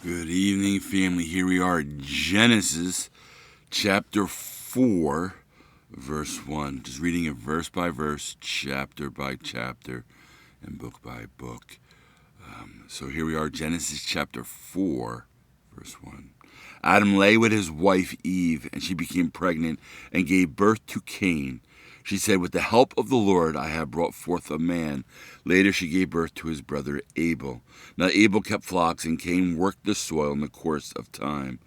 Good evening, family. Here we are, Genesis chapter 4, verse 1. Just reading it verse by verse, chapter by chapter, and book by book. So here we are, Genesis chapter 4, verse 1. Adam lay with his wife Eve, and she became pregnant and gave birth to Cain. She said, "With the help of the Lord I have brought forth a man." Later she gave birth to his brother Abel. Now Abel kept flocks, and Cain worked the soil in the course of time.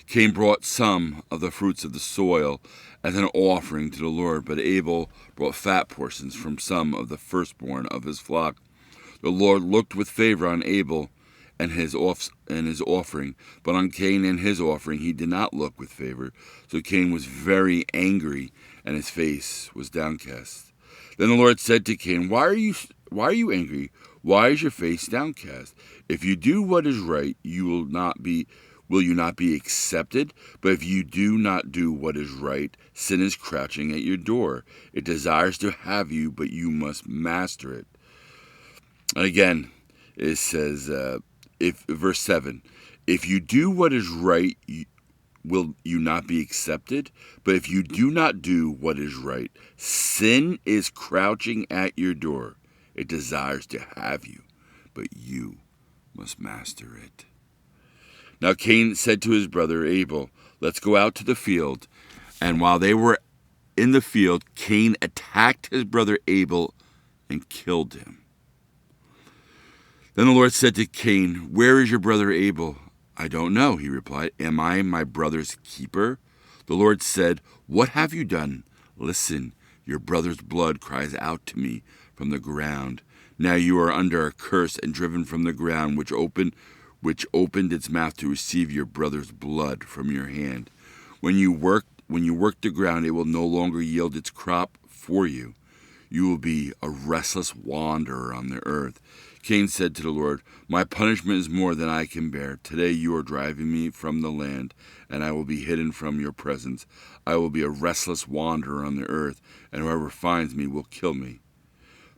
Cain brought some of the fruits of the soil as an offering to the Lord, but Abel brought fat portions from some of the firstborn of his flock. The Lord looked with favor on Abel and his offering, but on Cain and his offering he did not look with favor. So Cain was very angry, and his face was downcast. Then the Lord said to Cain, Why are you angry? Why is your face downcast? If you do what is right, will you not be accepted? But if you do not do what is right, sin is crouching at your door. It desires to have you, but you must master it. Again, it says, verse 7, if you do what is right, will you not be accepted? But if you do not do what is right, sin is crouching at your door. It desires to have you, but you must master it. Now Cain said to his brother Abel, "Let's go out to the field." And while they were in the field, Cain attacked his brother Abel and killed him. Then the Lord said to Cain, "Where is your brother Abel?" "I don't know," he replied. "Am I my brother's keeper?" The Lord said, "What have you done?" "Listen, your brother's blood cries out to me from the ground. Now you are under a curse and driven from the ground, which opened its mouth to receive your brother's blood from your hand. When you work the ground, it will no longer yield its crop for you. You will be a restless wanderer on the earth." Cain said to the Lord, "My punishment is more than I can bear. Today you are driving me from the land, and I will be hidden from your presence. I will be a restless wanderer on the earth, and whoever finds me will kill me."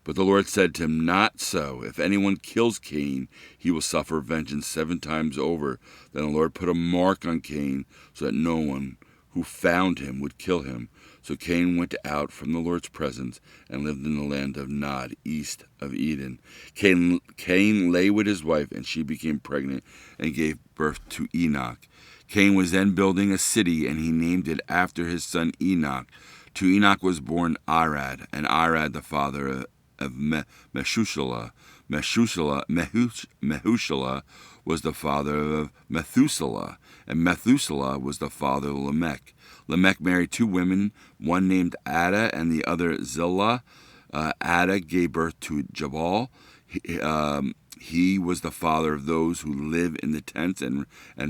But the Lord said to him, "Not so. If anyone kills Cain, he will suffer vengeance 7 times over." Then the Lord put a mark on Cain, so that no one who found him would kill him. So Cain went out from the Lord's presence and lived in the land of Nod, east of Eden. Cain lay with his wife, and she became pregnant and gave birth to Enoch. Cain was then building a city, and he named it after his son Enoch. To Enoch was born Arad, and Arad the father of Meshushalah. Mehushalah was the father of Methuselah, and Methuselah was the father of Lamech. Lamech married 2 women, one named Ada and the other Zillah. Ada gave birth to Jabal. He was the father of those who live in the tents and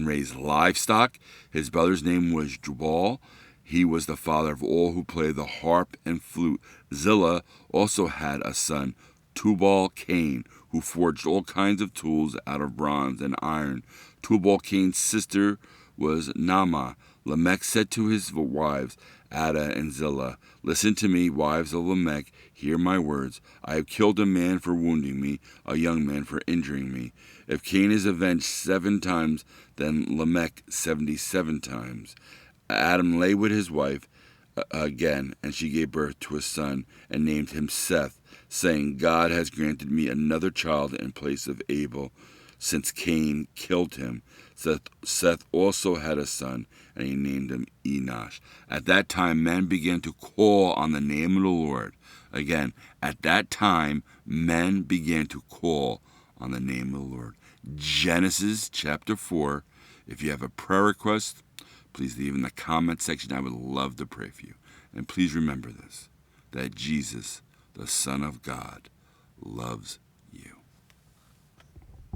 raise livestock. His brother's name was Jubal. He was the father of all who play the harp and flute. Zillah also had a son, Tubal-Cain, who forged all kinds of tools out of bronze and iron. Tubal-Cain's sister was Naamah. Lamech said to his wives, Ada and Zillah, "Listen to me, wives of Lamech, hear my words. I have killed a man for wounding me, a young man for injuring me. If Cain is avenged 7 times, then Lamech 77 times. Adam lay with his wife again, and she gave birth to a son and named him Seth, saying, God has granted me another child in place of Abel, since Cain killed him. Seth also had a son, and he named him Enosh. At that time, men began to call on the name of the Lord. Again, at that time, men began to call on the name of the Lord. Genesis chapter 4. If you have a prayer request, please leave in the comment section. I would love to pray for you. And please remember this, that Jesus, the Son of God, loves